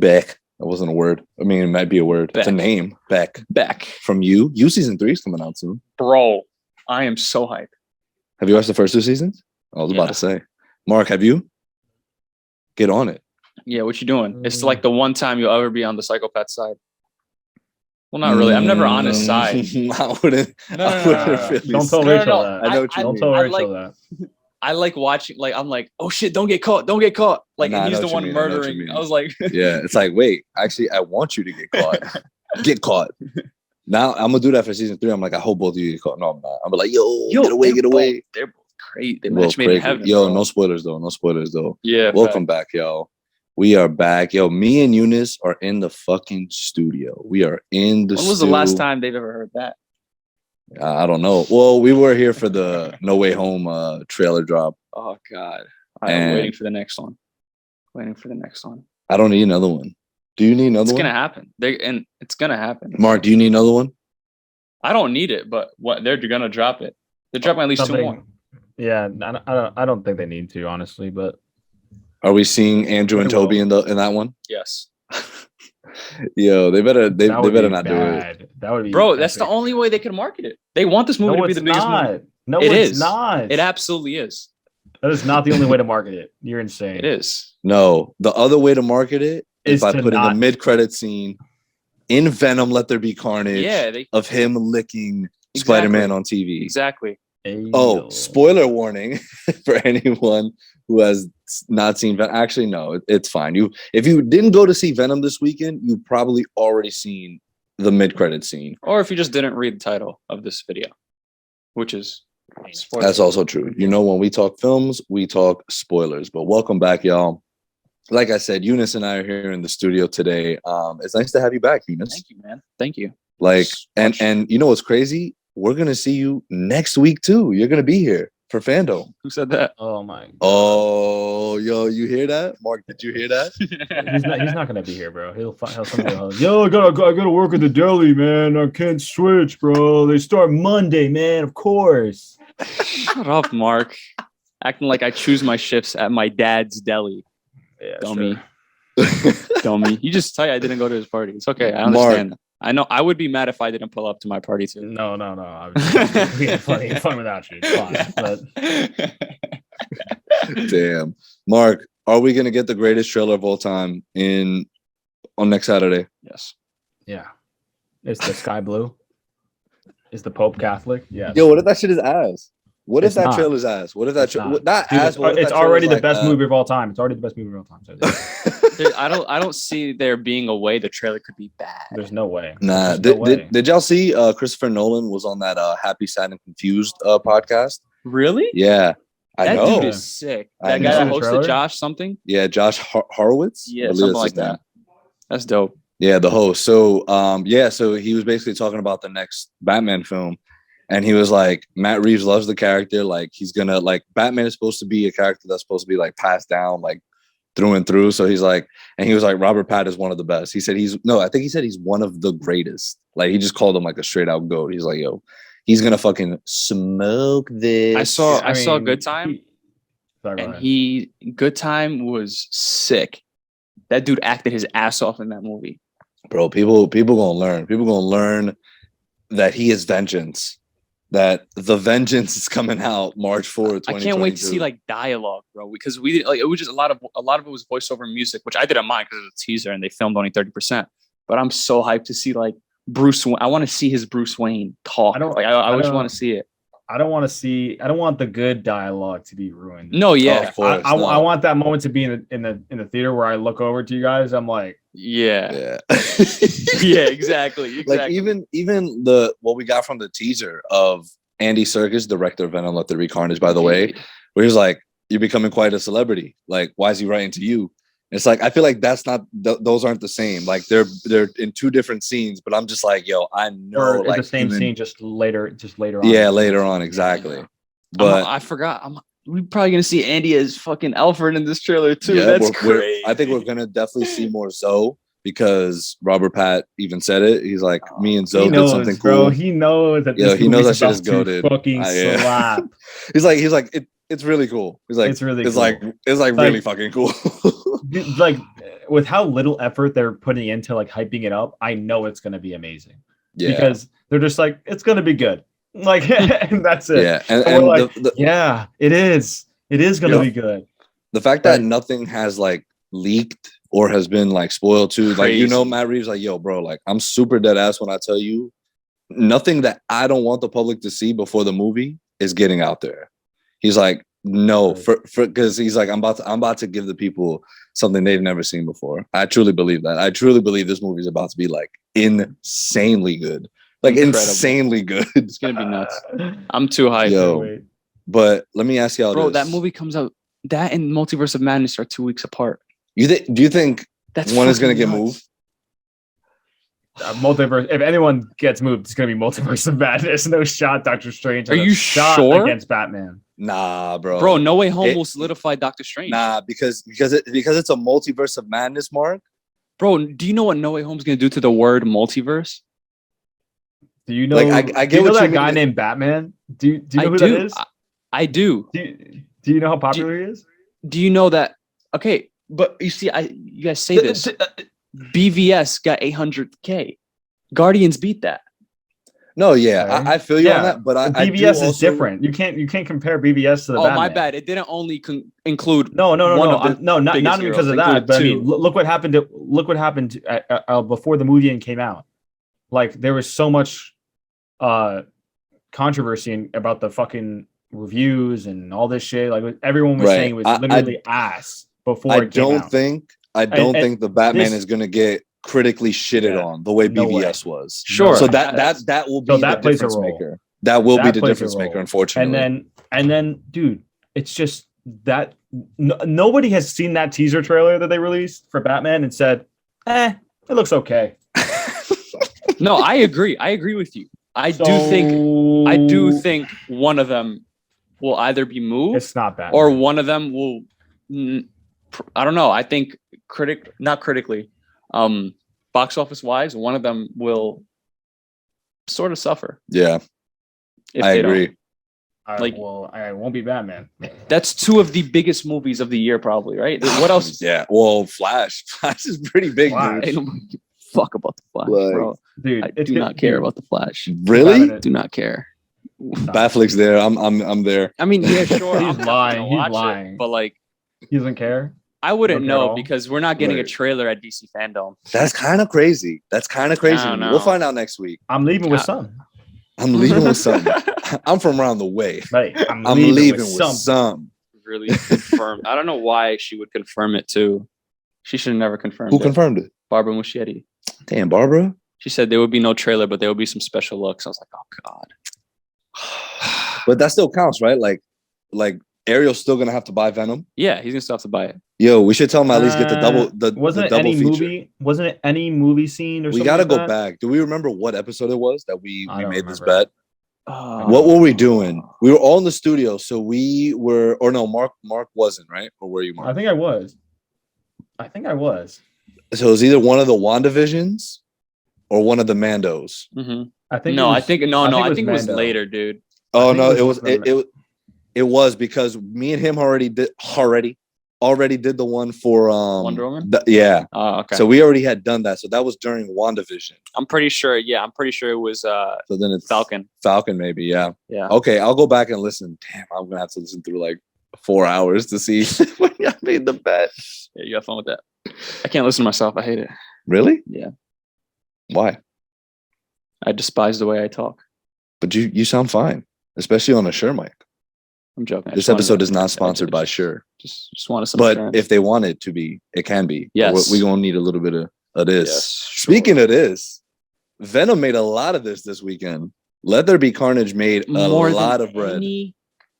Beck. That wasn't a word. I mean, it might be a word. Beck. It's a name. Beck. Beck. From you. You season 3 is coming out soon. Bro, I am so hyped. Have you watched the first 2 seasons? I was about to say. Marc, have you? Get on it. Yeah, what you doing? It's like the one time you'll ever be on the psychopath side. Well, not really. I'm never on his side. I wouldn't. No. Don't tell Rachel that. I know what you Don't mean. tell Rachel that. I like watching, like, I'm like, oh shit, don't get caught. Don't get caught. Like, and he's the one murdering. I was like, yeah, it's like, wait, actually, I want you to get caught. Get caught. Now I'm gonna do that for season 3. I'm like, I hope both of you get caught. No, I'm not. I'm like, yo, get away. They're both great. They match made in heaven. Yo, bro. No spoilers though. Yeah. Welcome back, y'all. We are back. Yo, me and Younis are in the fucking studio. We are in the When was the last time they've ever heard that? I don't know. Well, we were here for the No Way Home trailer drop. Oh, God. I'm waiting for the next one. I don't need another one. Do you need another one? It's going to happen. It's going to happen. Marc, do you need another one? I don't need it, but they're going to drop it. They're dropping at least 2 more. Yeah, I don't think they need to, honestly, but. Are we seeing Andrew and Toby in that one? Yes. Yo, they better not do it. That would be bro. That's the only way they can market it. They want this movie to be the biggest movie. No, it's not. It absolutely is. That is not the only way to market it. You're insane. It is. No, the other way to market it is by putting a mid-credit scene in Venom. Let There Be Carnage. Of him licking Spider-Man on TV. Exactly. Oh, spoiler warning for anyone who has not seen Venom. Actually, no, it's fine. If you didn't go to see Venom this weekend, you've probably already seen the mid-credit scene. Or if you just didn't read the title of this video, which is spoilers. That's also true. You know, when we talk films, we talk spoilers. But welcome back, y'all. Like I said, Younis and I are here in the studio today. It's nice to have you back, Younis. Thank you, man. Thank you. Like, and you know what's crazy? We're gonna see you next week too. You're gonna be here for Fandom. Who said that? Oh my God. Oh, yo, you hear that? Marc, did you hear that? He's not gonna be here, bro. He'll yo, I gotta work at the deli, man. I can't switch, bro. They start Monday, man. Of course. Shut up, Marc. Acting like I choose my shifts at my dad's deli. Yeah, dummy. Sure. Dummy. You just tell you I didn't go to his party. It's okay. I understand. Marc. I know I would be mad if I didn't pull up to my party too. No. We had plenty of fun without you. It's fine. But damn, Marc, are we gonna get the greatest trailer of all time on next Saturday? Yes. Yeah. It's the sky blue. Is the Pope Catholic? Yeah. Yo, what if that shit is ass? What if that trailer's ass? What if that it's already the best movie of all time. It's already the best movie of all time. So I don't see there being a way the trailer could be bad. There's no way. Nah. Did y'all see Christopher Nolan was on that Happy, Sad, and Confused podcast? Really? Yeah. That dude is sick. That guy that hosted Josh something? Yeah, Josh Horowitz? Yeah, something like that. That's dope. Yeah, the host. So so he was basically talking about the next Batman film. And he was like, Matt Reeves loves the character. Like, he's gonna, like, Batman is supposed to be a character that's supposed to be like passed down, like, through and through. So he's like, and he was like, Robert Pattinson is one of the best. He said I think he said he's one of the greatest. Like, he just called him like a straight out goat. He's like, yo, he's gonna fucking smoke this. I saw Good Time. Good Time was sick. That dude acted his ass off in that movie. Bro, people gonna learn. People gonna learn that he is vengeance. That the vengeance is coming out March 4th, 2022. I can't wait to see like dialogue, bro, because we like it was just a lot of it was voiceover music, which I didn't mind because it was a teaser and they filmed only 30%. But I'm so hyped to see like Bruce. I want to see his Bruce Wayne talk. I just want to see it. I don't want the good dialogue to be ruined. No, yeah. I want that moment to be in the theater where I look over to you guys. I'm like, yeah, yeah, exactly. Like even what we got from the teaser of Andy Serkis, director of Venom, Let There Be Carnage, by the way, where he's like, "You're becoming quite a celebrity. Like, why is he writing to you?" It's like I feel like that's not those aren't the same. Like they're in two different scenes, but I'm just like, yo, I know, or like the same scene, just later on. Yeah, later on, exactly. Yeah. But I forgot. We're probably gonna see Andy as fucking Alfred in this trailer too. Yeah, that's crazy. I think we're gonna definitely see more Zoe because Robert Pat even said it. He's like, me and Zoe did something cool. Bro, he knows that. Yeah, he knows that shit is goated. Fucking slap. He's like, it's really cool. He's like, it's really cool. It's like really fucking cool. Like with how little effort they're putting into like hyping it up, I know it's gonna be amazing. Yeah. Because they're just like, it's gonna be good. Like, and that's it. Yeah. And And we're like, yeah, it is. It is gonna be good. The fact that nothing has like leaked or has been like spoiled too, like, you know, Matt Reeves, like, yo, bro, like, I'm super dead ass when I tell you nothing that I don't want the public to see before the movie is getting out there. He's like, no, because he's like, I'm about to give the people something they've never seen before. I truly believe that. I truly believe this movie is about to be like insanely good, like insanely good. It's gonna be nuts. I'm too hyped. Yo, but let me ask y'all, bro, this. that movie comes out. That and Multiverse of Madness are 2 weeks apart. Do you think that's one is gonna get moved? Multiverse. If anyone gets moved, it's gonna be Multiverse of Madness. No shot, Doctor Strange. Are you sure? Against Batman? Nah, bro. Bro, No Way Home will solidify Doctor Strange. Nah, because it's a Multiverse of Madness, Mark. Bro, do you know what No Way Home's gonna do to the word multiverse? Do you know? Like, I get do you know what that you guy mean. named Batman? Do you know who that is? I do. Do you know how popular he is? Do you know that? Okay, but you see, you guys say this. BVS got 800K. Guardians beat that. No, yeah, I feel you on that, but BVS is different. You can't compare BVS to the. Batman. My bad. It didn't only include. No, not because of that. But I mean, look what happened. Before the movie came out. Like, there was so much controversy about the fucking reviews and all this shit. Like, everyone was saying it was literally ass before. I don't think the Batman is gonna get critically shitted on the way BVS was. Sure. So that will be the difference maker. That will be the difference maker, unfortunately. And then, dude, it's just that nobody has seen that teaser trailer that they released for Batman and said, it looks okay. No, I agree. I agree with you. I do think one of them will either be moved. It's not bad. Or one of them will. I don't know. I think not critically, box office wise, one of them will sort of suffer. Yeah, I agree. I won't be Batman. That's two of the biggest movies of the year, probably, right? What else? Yeah. Well, Flash is pretty big, dude. I don't give a fuck about the Flash, bro. Dude, I do not care about the Flash. Really? Do not care. Batflick's there. I'm there. I mean, yeah, sure. He's lying. But like, he doesn't care. I wouldn't know because we're not getting a trailer at DC Fandom. That's kind of crazy. We'll find out next week. I'm leaving with some. I'm leaving with some. I'm from around the way. Right. I'm leaving with some. Really confirmed. I don't know why she would confirm it too. She should have never confirmed it. Who confirmed it? Barbara Muschietti. Damn, Barbara. She said there would be no trailer, but there would be some special looks. I was like, oh God. But that still counts, right? Like Ariel's still gonna have to buy Venom. Yeah, he's gonna still have to buy it. Yo, we should tell him at least get the double. Wasn't it any movie? Wasn't it any movie scene or something? We gotta like go that? back. Do we remember what episode it was that we made this bet? What were we doing? We were all in the studio, so we were, or no, Mark wasn't, right? Or were you, Mark? I think I was. So it was either one of the WandaVisions or one of the Mandos. Mm-hmm. I think it was later, dude. Oh no, it was because me and him already did the one for Wonder Woman. Yeah. Oh, okay. So we already had done that. So that was during WandaVision. I'm pretty sure. Yeah, I'm pretty sure it was. So then it's Falcon. Falcon, maybe. Yeah. Yeah. Okay, I'll go back and listen. Damn, I'm gonna have to listen through like 4 hours to see when I made the bet. Yeah, you have fun with that. I can't listen to myself. I hate it. Really? Yeah. Why? I despise the way I talk. But you sound fine, especially on a Shure mic. I'm joking. This episode is not sponsored by Shure. Just want to. But if they want it to be, it can be. Yes. We're gonna need a little bit of this. Yes, sure. Speaking of this, Venom made a lot of this weekend. Let There Be Carnage made a lot of bread. Any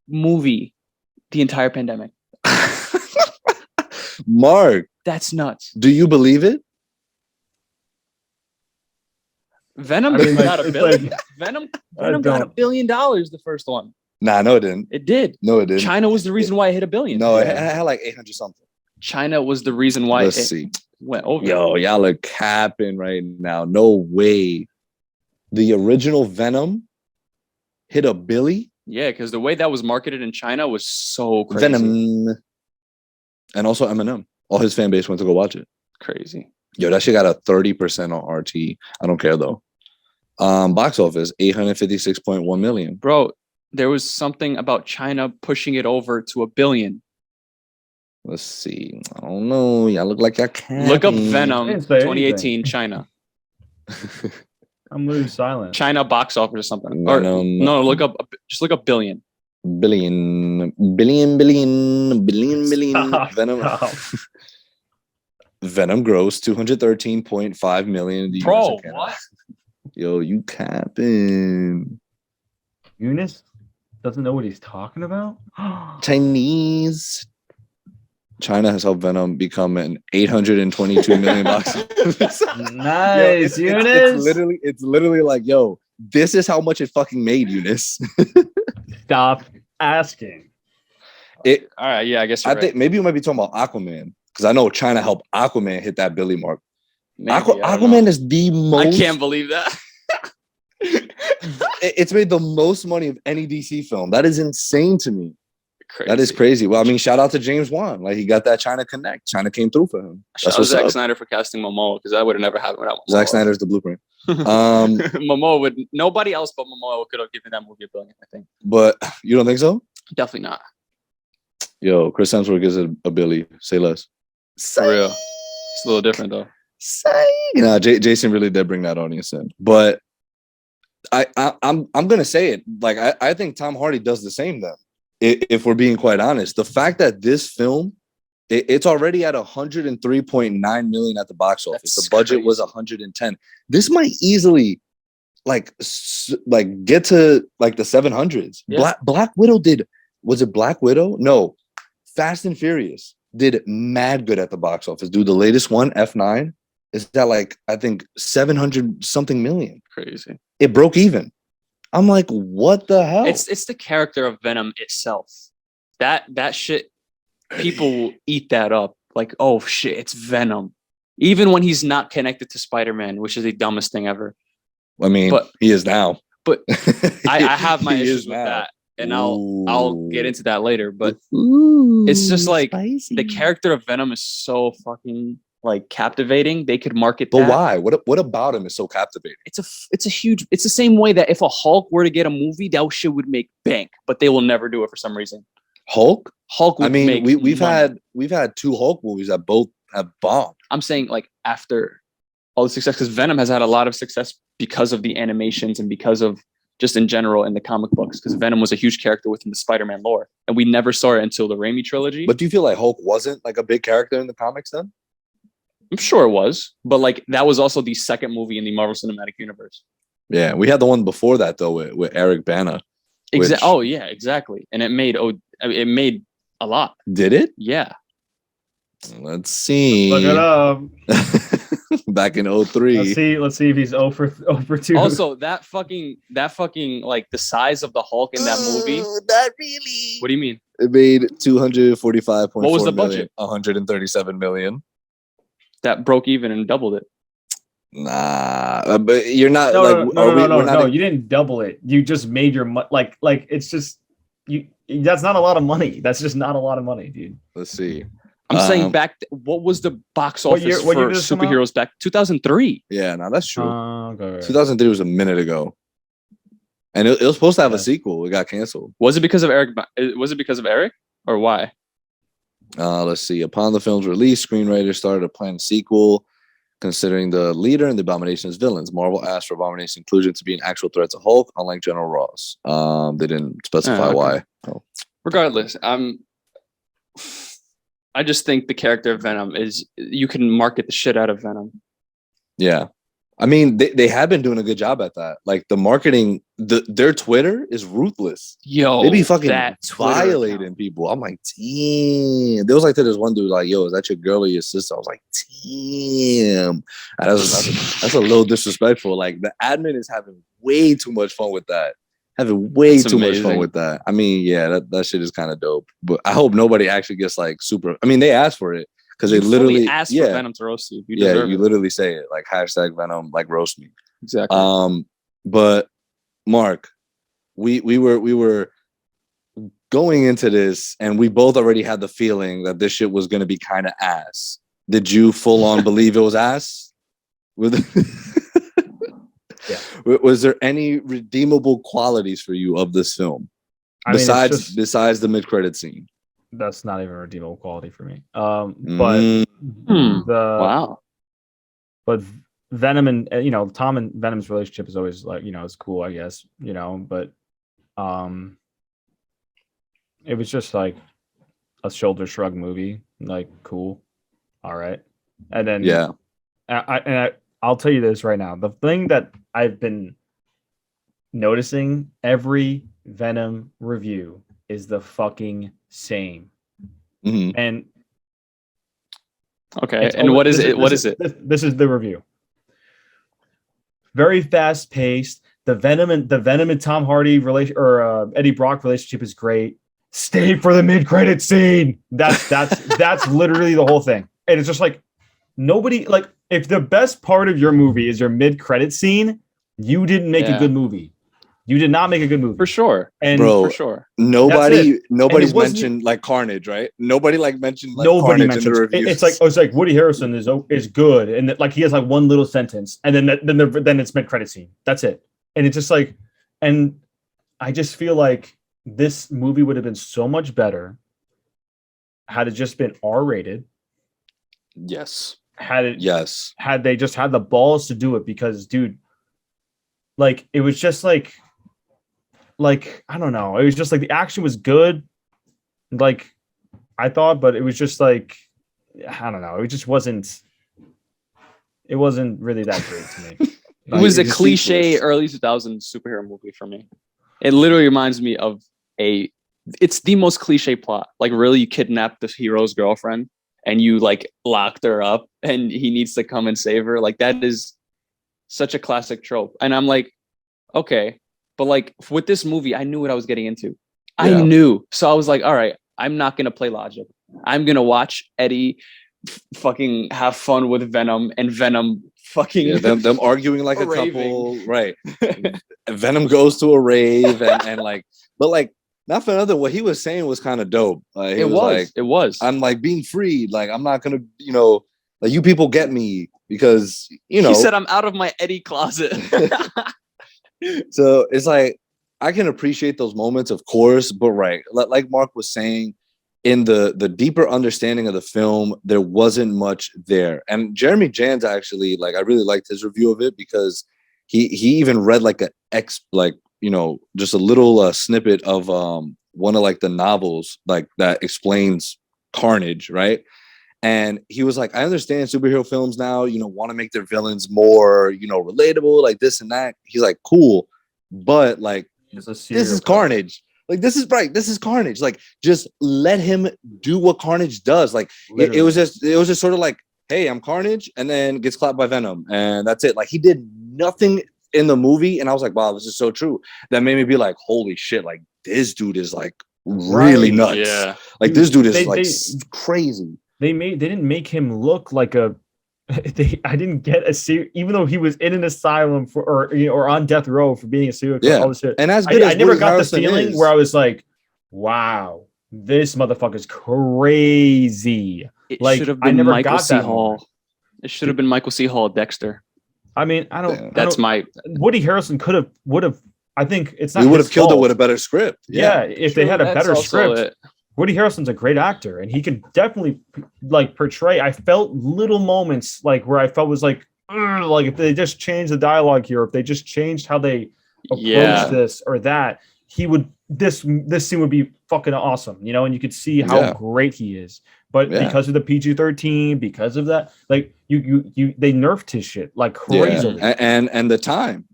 movie, the entire pandemic. Mark, that's nuts. Do you believe it? Venom got $1 billion. Venom got $1 billion. The first one. Nah, no, it didn't. It did. No, it didn't. China was the reason why it hit $1 billion. No, it had like 800 something. China was the reason why it went over. Yo, y'all are capping right now. No way. The original Venom hit $1 billion. Yeah, because the way that was marketed in China was so crazy. Venom. And also Eminem. All his fan base went to go watch it. Crazy. Yo, that shit got a 30% on RT. I don't care though. Box office 856.1 million. Bro, there was something about China pushing it over to $1 billion. Let's see. I don't know. Y'all look like y'all can. Look up Venom Didn't say 2018 anything. China. I'm losing silent. China box office or something. Venom. Or no, look up billion. Billion. Stop, Venom. stop. Venom grossed 213.5 million in the US Bro, and Canada. what? Yo, you capping. Younis doesn't know what he's talking about. Chinese. China has helped Venom become an 822 million box office. Nice, Yo, Younis. it's literally like, yo, this is how much it fucking made, Younis. Stop asking. All right, yeah, I guess you're I think maybe you might be talking about Aquaman because I know China helped Aquaman hit that Billy mark. Maybe, Aquaman is the most. I can't believe that. It's made the most money of any DC film. That is insane to me. Crazy. That is crazy. Well, I mean, shout out to James Wan. Like, he got that China connect. China came through for him. Shout out to Zack Snyder for casting Momoa because that would have never happened without Momoa. Zack Snyder's the blueprint. Momoa would. Nobody else but Momoa could have given that movie $1 billion. I think. But you don't think so? Definitely not. Yo, Chris Hemsworth gives it a Billy. Say less. For real. It's a little different though. You know, Jason really did bring that audience in. But I'm gonna say it. Like, I think Tom Hardy does the same then. If we're being quite honest, the fact that this film, it's already at 103.9 million at the box office. That's the budget crazy. was 110. This might easily like get to like the 700s. Yeah. Black Widow did. Was it Black Widow? No, Fast and Furious did mad good at the box office. Dude, the latest one, F9, is at like I think 700 something million. Crazy. It broke even. I'm like, what the hell? It's the character of Venom itself. That shit, people will eat that up. Like, oh shit, it's Venom. Even when he's not connected to Spider-Man, which is the dumbest thing ever. I mean, but he is now. But I have my He issues is with now. that, and I'll get into that later. But Ooh, it's just like spicy. the character of Venom is so fucking like captivating. They could market But that. why? What about him is so captivating? It's a huge. It's the same way that if a Hulk were to get a movie, that shit would make bank, but they will never do it for some reason. Hulk? Hulk would I mean, make we've money. had two Hulk movies that both have bombed. I'm saying like after all the success, because Venom has had a lot of success because of the animations and because of just in general in the comic books, because Venom was a huge character within the Spider-Man lore, and we never saw it until the Raimi trilogy. But do you feel like Hulk wasn't like a big character in the comics then? I'm sure it was, but like that was also the second movie in the Marvel Cinematic Universe. Yeah, we had the one before that though with Eric Bana. Oh yeah, exactly, and it made a lot. Did it? Yeah. Let's see. Look it up. Back in 03. Let's see if he's 0 for 2. Also, that fucking like the size of the Hulk in that movie. Not really. What do you mean? It made 245.4 What was the million, budget? 137 million. That broke even and doubled it. Nah, but you're not No. You didn't double it. You just made your like it's just you. That's not a lot of money. That's just not a lot of money, dude. Let's see. I'm saying what was the box What office year for did this come out? superheroes back 2003? Yeah, no, that's true. Okay. 2003 was a minute ago, and it was supposed to have a Yeah. sequel. It got canceled. Was it because of Eric? Was it because of Eric or why? Let's see. Upon the film's release, screenwriters started a planned sequel. Considering the leader and the Abomination's villains, Marvel asked for Abomination's inclusion to be an actual threat to Hulk, unlike General Ross. They didn't specify Okay. why. Oh. Regardless, I just think the character of Venom is you can market the shit out of Venom. Yeah. I mean, they have been doing a good job at that. Like the marketing, their Twitter is ruthless. Yo, They be fucking that Twitter violating account. people. I'm like, damn. There was like this one dude like, yo, is that your girl or your sister? I was like, damn. That's a little disrespectful. Like the admin is having way too much fun with that. Having way That's too much amazing. fun with that. I mean, yeah, that shit is kind of dope. But I hope nobody actually gets like super. I mean, they asked for it because they You fully literally asked for Venom to roast you. You yeah, deserve you it. literally say it like hashtag Venom, like roast me. Exactly. But Mark, we were going into this, and we both already had the feeling that this shit was going to be kind of ass. Did you full on believe it was ass? Yeah. Was there any redeemable qualities for you of this film besides the mid credit scene? That's not even a redeemable quality for me. Wow. But Venom and Tom and Venom's relationship is always like it's cool, I guess, but it was just like a shoulder shrug movie, like cool, all right, and then yeah, I'll tell you this right now. The thing that I've been noticing every Venom review is the fucking same. Mm-hmm. And okay, and what is it? What is it? This is the review. Very fast paced. The Venom and Tom Hardy Eddie Brock relationship is great. Stay for the mid credit scene. That's literally the whole thing. And it's just like nobody like. If the best part of your movie is your mid-credit scene, you didn't make a good movie. You did not make a good movie. For sure. And bro, for sure. Nobody's mentioned like Carnage, right? Nobody like mentioned like nobody Carnage in the reviews. It's like Woody Harrelson is good, and like he has like one little sentence, and then it's mid-credit scene. That's it. And it's just like, and I just feel like this movie would have been so much better had it just been R-rated. Yes. Had they just had the balls to do it, because dude, like it was just like I don't know, it was just like the action was good, like I thought, but it was just like I don't know, it wasn't really that great to me. It was a cliche early 2000s superhero movie for me. It literally reminds me of it's the most cliche plot. Like really, you kidnap the hero's girlfriend and you like locked her up and he needs to come and save her. Like that is such a classic trope. And I'm like, okay, but like with this movie, I knew what I was getting into. I knew. So I was like, all right, I'm not going to play logic. I'm going to watch Eddie fucking have fun with Venom, and Venom fucking them arguing like a couple. Right. Venom goes to a rave and like, but like, not for nothing, what he was saying was kind of dope. It was. I'm like being freed. Like, I'm not going to, like you people get me because, He said, I'm out of my Eddie closet. So it's like, I can appreciate those moments, of course, but right. Like Mark was saying, in the deeper understanding of the film, there wasn't much there. And Jeremy Jans actually, like, I really liked his review of it because he even read like just a little snippet of one of like the novels like that explains Carnage, right? And he was like, I understand superhero films now, want to make their villains more, relatable, like this and that. He's like, cool, but like this is Carnage. Like this is Carnage. Like just let him do what Carnage does. Like it was just sort of like, hey, I'm Carnage, and then gets clapped by Venom, and that's it. Like he did nothing in the movie, and I was like, wow, this is so true. That made me be like, holy shit, like this dude is like really nuts. Yeah, like this dude is crazy. They didn't make him look like a. I didn't get a serial, even though he was in an asylum or on death row for being a serial killer. All this shit. And as good I never got the feeling where I was like, wow, this motherfucker's crazy. It should have been Michael C. Hall. It should have been Michael C. Hall, Dexter. I mean, Woody Harrelson would have. I think it's not. We would have killed it with a better script. Yeah, if they had a better script. Woody Harrelson's a great actor, and he can definitely like portray. I felt little moments like where I felt was like if they just changed the dialogue here, if they just changed how they approach this or that, this scene would be fucking awesome, and you could see how great he is. But because of the PG-13, because of that, like they nerfed his shit like crazy, and the time.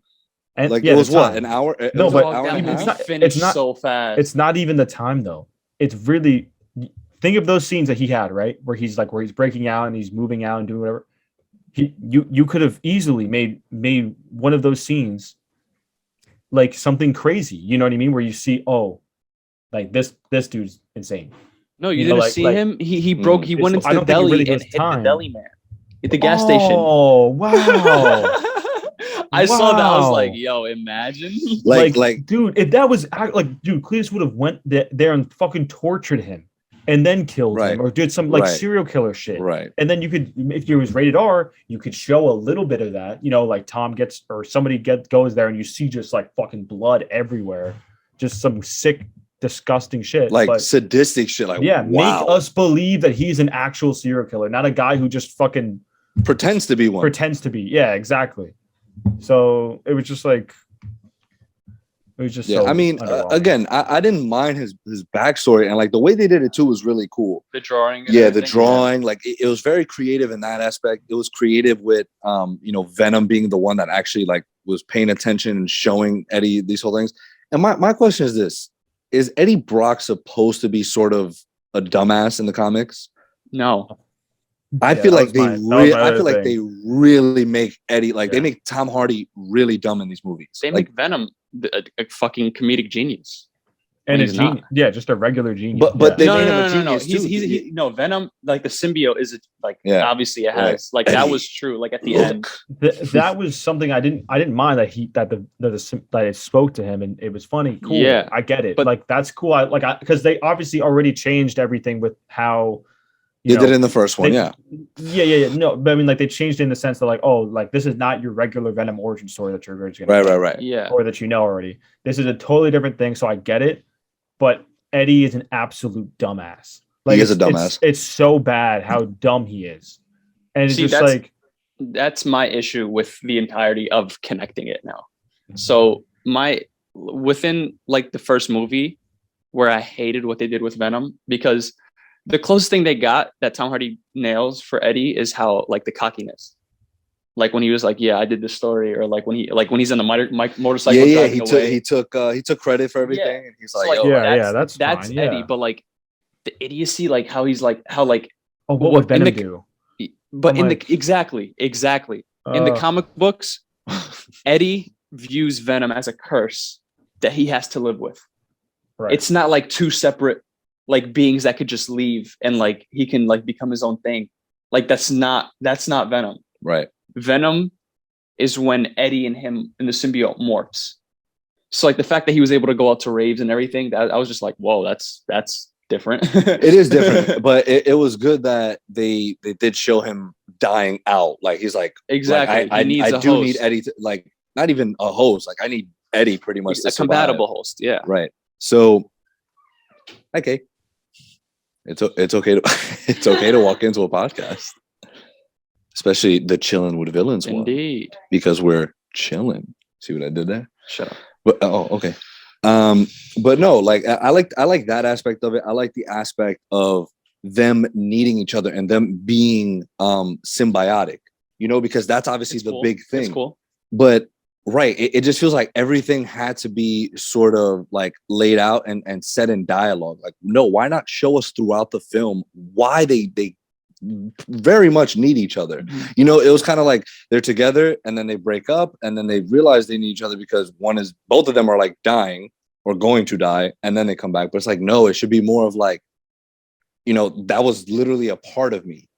And like it was what, an hour? No, but it's not so fast. It's not even the time though. It's really, think of those scenes that he had, right? Where he's breaking out and he's moving out and doing whatever. You could have easily made one of those scenes like something crazy. You know what I mean? Where you see, like this dude's insane. No, you didn't see him. He went into the deli and hit the deli man at the gas station. Oh wow. I saw that. I was like, yo, imagine. Like, dude, if that was like, dude, Cletus would have went there and fucking tortured him. and then killed Right. him, or did some like Right. serial killer shit. Right. And then you could, if it was rated R, you could show a little bit of that. You know, like Tom gets, or somebody goes there, and you see just like fucking blood everywhere, just some sick, disgusting shit, Like but, sadistic shit. Like, yeah, wow. make us believe that he's an actual serial killer, not a guy who just fucking pretends to be one. pretends to be. Yeah, exactly. So it was just like, it was just, yeah. so I mean, underwhelming. again, I didn't mind his backstory, and like the way they did it too was really cool. The drawing. Yeah, the drawing, like it was very creative in that aspect. It was creative with, Venom being the one that actually like was paying attention and showing Eddie these whole things. And my question is this: is Eddie Brock supposed to be sort of a dumbass in the comics? No. I feel like they really make Eddie, like they make Tom Hardy really dumb in these movies. They like, make Venom a fucking comedic genius. And he's a genius. Yeah, just a regular genius. But they no, made no, him a no, no, no. genius too. Venom, like the symbiote is like obviously it has Right. like that was true. Like at the end, that was something I didn't mind that that it spoke to him and it was funny. Cool. Yeah, I get it. but like that's cool. Because they obviously already changed everything with how they did it in the first one. Yeah. No, but I mean, like they changed it in the sense that like, oh, like this is not your regular Venom origin story that you're going to right. Yeah, or that you know already. This is a totally different thing. So I get it, but Eddie is an absolute dumbass. Like he is a dumbass. It's so bad how dumb he is, and it's just like that's my issue with the entirety of connecting it now. So within like the first movie where I hated what they did with Venom, because the closest thing they got that Tom Hardy nails for Eddie is how like the cockiness, like when he was like, "Yeah, I did this story," or like when he's in the motorcycle. Yeah, he took credit for everything, and he's so like, that's fine, Eddie, but like the idiocy, like how he's like how like what would Venom do? But exactly in the comic books, Eddie views Venom as a curse that he has to live with. Right. It's not like two separate like beings that could just leave and like he can like become his own thing. Like that's not Venom. Right. Venom is when Eddie and him in the symbiote morphs. So like the fact that he was able to go out to raves and everything, that I was just like, whoa, that's different. It is different, but it was good that they did show him dying out. Like he's like, exactly. I need Eddie to, like, not even a host. Like I need Eddie pretty much a compatible host. Yeah. Right. So, okay. It's okay to walk into a podcast, especially the Chilling with Villains one. Indeed. Because we're chilling. See what I did there? Shut up. But okay. But no, like I like that aspect of it. I like the aspect of them needing each other and them being symbiotic, because that's obviously the big thing. It's cool. But right, it just feels like everything had to be sort of like laid out and said in dialogue. Like, no, why not show us throughout the film why they very much need each other? Mm-hmm. It was kind of like they're together and then they break up and then they realize they need each other because both of them are like dying or going to die, and then they come back. But it's like, no, it should be more of like, that was literally a part of me,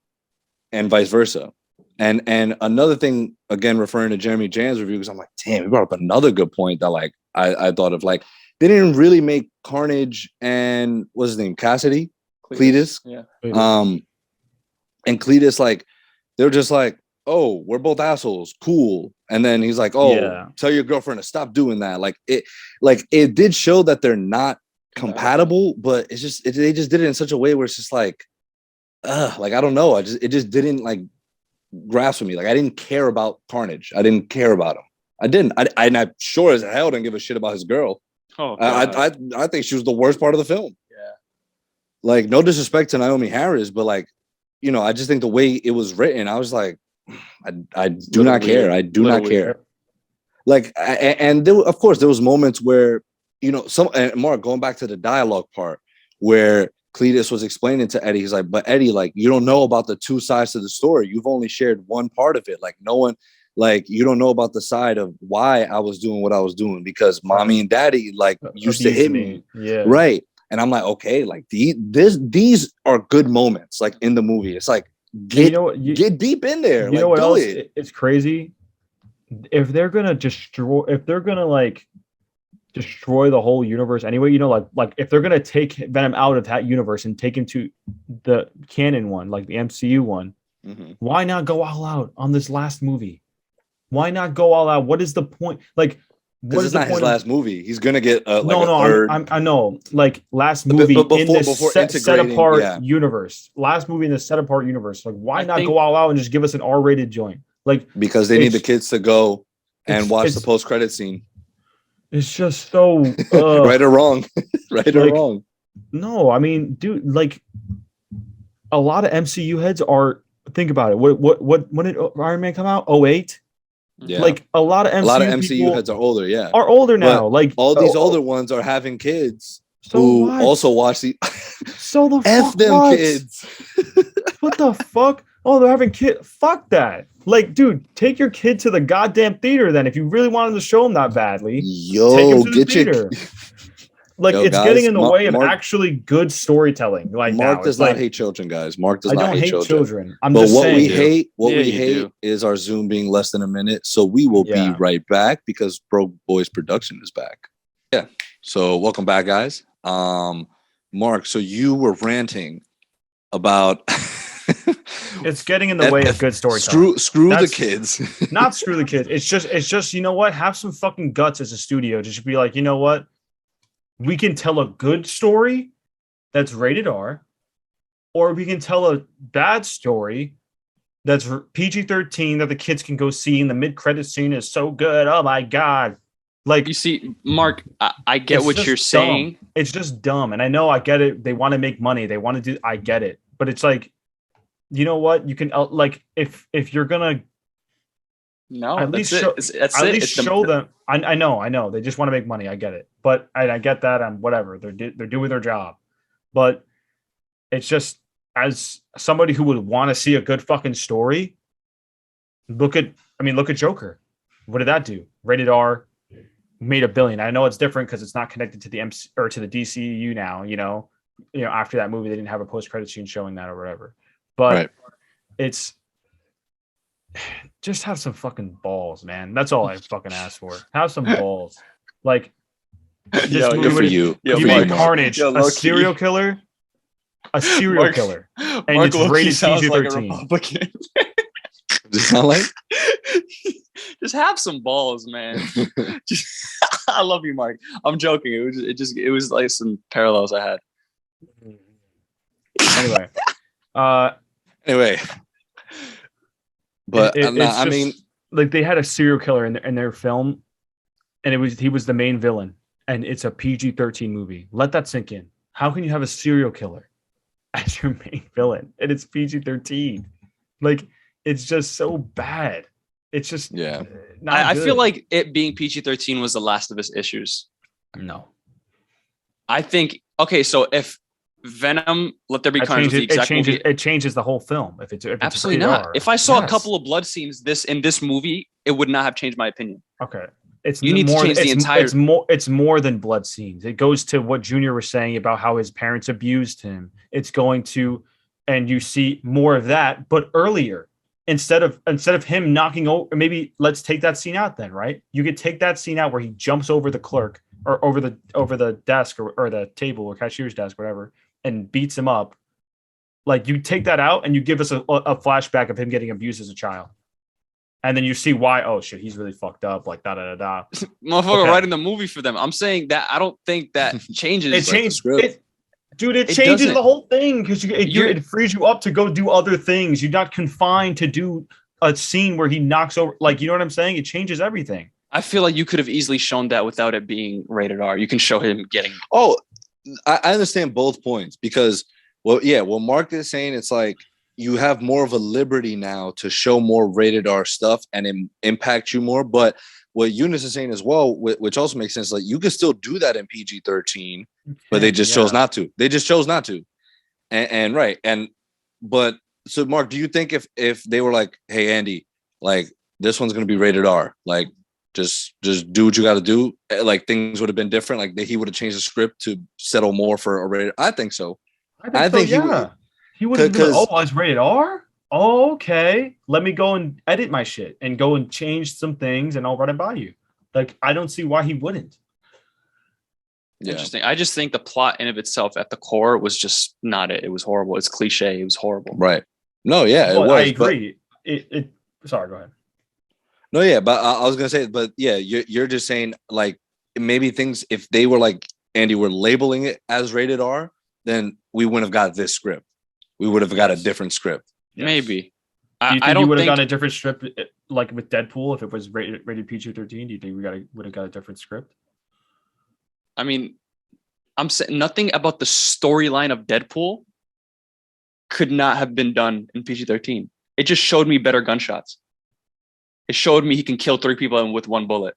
and vice versa. And another thing, again, referring to Jeremy Jan's review, because I'm like, damn, he brought up another good point that like I thought of. Like, they didn't really make Carnage and what's his name, Cassidy, Cletus. Yeah. And Cletus, like, they're just like, oh, we're both assholes, cool. And then he's like, oh, tell your girlfriend to stop doing that. Like it did show that they're not compatible, but it's just they just did it in such a way where it's just like, like I don't know, it just didn't like grasp with me. Like I didn't care about Carnage. I didn't care about him. I sure as hell didn't give a shit about his girl. Oh, I think she was the worst part of the film. Yeah. Like, no disrespect to Naomi Harris, but like, I just think the way it was written, I was like, I do not care. I do not care. Like, and there, of course, there was moments where, and Mark, going back to the dialogue part where Cletus was explaining to Eddie, he's like, but Eddie, like, you don't know about the two sides to the story. You've only shared one part of it. Like, no one, like, you don't know about the side of why I was doing what I was doing because mommy and daddy, like, used to hit me. Yeah. Right. And I'm like, okay, like these are good moments, like in the movie. It's like, get deep in there. You know what else? It's crazy. If they're gonna like destroy the whole universe anyway. You know, like if they're gonna take Venom out of that universe and take him to the canon one, like the MCU one, why not go all out on this last movie? Why not go all out? What is the point? Like, because it's not his last movie. He's gonna get a third. I know, like last movie in this set apart universe. Last movie in the set apart universe. Like, why not go all out and just give us an R-rated joint? Like, because they need the kids to go and watch the post-credit scene. It's just so right or wrong, or wrong. No, I mean, dude, like a lot of MCU heads are. Think about it. When did Iron Man come out? 2008. Yeah. Like a lot of MCU heads are older. Yeah, are older now. But like all these older ones are having kids who also watch the. So the F them kids. What the fuck? Oh, they're having kids. Fuck that. Like, dude, take your kid to the goddamn theater then. If you really wanted to show them that badly, take him to the theater. It's guys, getting in the way of actually good storytelling. Like Mark does not hate children, guys. Mark does not hate children. I'm just saying. What we hate is our Zoom being less than a minute. So we will be right back because Bro Boys Production is back. Yeah. So welcome back, guys. Mark, so you were ranting about it's getting in the way of good storytelling. Screw the kids. Not screw the kids. It's just you know what? Have some fucking guts as a studio. Just be like, you know what? We can tell a good story that's rated R, or we can tell a bad story that's PG-13 that the kids can go see, and the mid-credit scene is so good. Oh my god! Like, you see, Mark, I get what you're saying. It's just dumb, and I know I get it. They want to make money. They want to do. I get it, but it's like, you know what? You can like if you're gonna. No, at least show them. I know. They just want to make money. I get it, but I get that. I'm whatever. They're doing their job, but it's just as somebody who would want to see a good fucking story. Look at Joker. What did that do? Rated R, made $1 billion. I know it's different because it's not connected to the MC or to the DCU now. You know, after that movie, they didn't have a post-credit scene showing that or whatever. But it's. Just have some fucking balls, man. That's all I fucking ask for. Have some balls. Like, good for you. You made Carnage, a serial killer, killer, and Marc it's rated PG-13. Like Does it sound like? Just have some balls, man. I love you, Mark. I'm joking. It was like some parallels I had. Anyway. But I mean, like they had a serial killer in their film, and he was the main villain, and it's a PG-13 movie. Let that sink in. How can you have a serial killer as your main villain and it's PG-13? Like, it's just so bad. It's just I feel like it being PG-13 was the last of his issues. No, I think so. If Venom, Let There Be Carnage, it changes the whole film. If it's absolutely not. If I saw a couple of blood scenes in this movie, it would not have changed my opinion. Okay, you need to change the entire. It's more than blood scenes. It goes to what Junior was saying about how his parents abused him. It's going to, and you see more of that, but earlier. Instead of him knocking over, maybe let's take that scene out then, right? You could take that scene out where he jumps over the clerk or over the desk or the table or cashier's desk, whatever, and beats him up. Like, you take that out and you give us a flashback of him getting abused as a child. And then you see why, oh shit, he's really fucked up, like da. Motherfucker writing the movie for them. I'm saying that I don't think that changes. It changed. It changes the whole thing because it frees you up to go do other things. You're not confined to do a scene where he knocks over. Like, you know what I'm saying? It changes everything. I feel like you could have easily shown that without it being rated R. You can show him getting. Oh, I understand both points because, what Mark is saying, it's like you have more of a liberty now to show more rated R stuff and impact you more. But what Younis is saying as well, which also makes sense, like you could still do that in PG-13, but they just chose not to. They just chose not to. But so Mark, do you think if they were like, hey Andy, like this one's gonna be rated R, like just do what you got to do, like things would have been different, like he would have changed the script to settle more for a rated. I think so. I think he would have been, it's rated R. Oh, okay, let me go and edit my shit and go and change some things and I'll run it by you. Like, I don't see why he wouldn't. Interesting. I just think the plot in of itself at the core was just not it. It was horrible. It's cliche. It was horrible. Right. No, yeah, it was. I agree. Sorry, go ahead. No, yeah, but I was gonna say, but yeah, you're just saying like maybe things if they were like Andy were labeling it as rated R, then we wouldn't have got this script. We would have got a different script. Yes. Maybe. Do you think you would have gotten a different script like with Deadpool if it was rated PG-13? Do you think we would have got a different script? I mean, I'm saying nothing about the storyline of Deadpool could not have been done in PG-13. It just showed me better gunshots. It showed me he can kill 3 people with 1 bullet.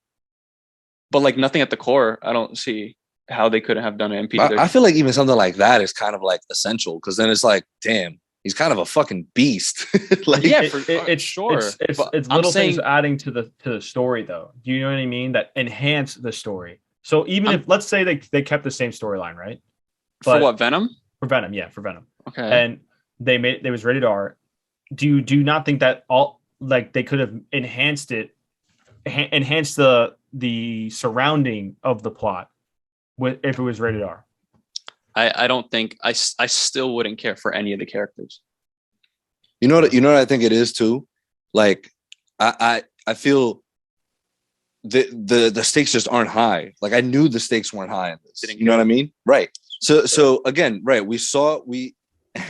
But like nothing at the core, I don't see how they couldn't have done it in PG-13. I feel like even something like that is kind of like essential because then it's like, damn, he's kind of a fucking beast. Like, yeah, it's sure. It's little things adding to the story though. Do you know what I mean? That enhance the story. So even if let's say they kept the same storyline, right? But for what, Venom? For Venom, yeah, for Venom. Okay. And they was rated R. Do you not think that all like they could have enhanced the surrounding of the plot if it was rated R? I don't think I still wouldn't care for any of the characters. You know what I think it is too? Like I feel the stakes just aren't high. Like I knew the stakes weren't high in this. You know what I mean? Right. So again, right,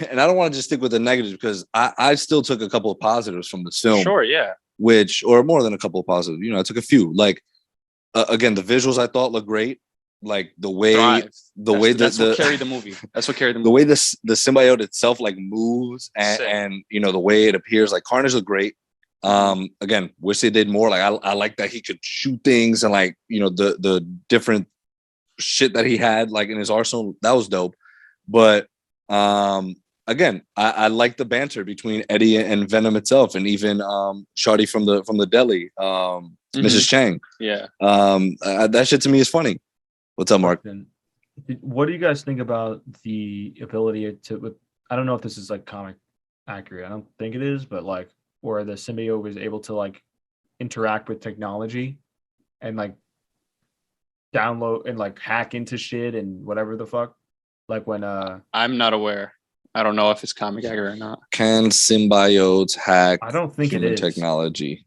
and I don't want to just stick with the negatives because I still took a couple of positives from the film. Sure, yeah. Or more than a couple of positives. You know, I took a few. Like again, the visuals I thought looked great. Like the way that's what carried the movie. That's what carried the movie. The way the symbiote itself like moves and you know the way it appears. Like Carnage looked great. Again, wish they did more. Like I like that he could shoot things and like you know the different shit that he had like in his arsenal. That was dope. But again, I like the banter between Eddie and Venom itself, and even Shawty from the deli, Mrs. Chang. Yeah. That shit to me is funny. What's up, Mark? What do you guys think about the ability to? I don't know if this is like comic accurate. I don't think it is, but like where the symbiote was able to like interact with technology and like download and like hack into shit and whatever the fuck. Like when I'm not aware. I don't know if it's comic accurate or not. Can symbiotes hack? I don't think it is technology.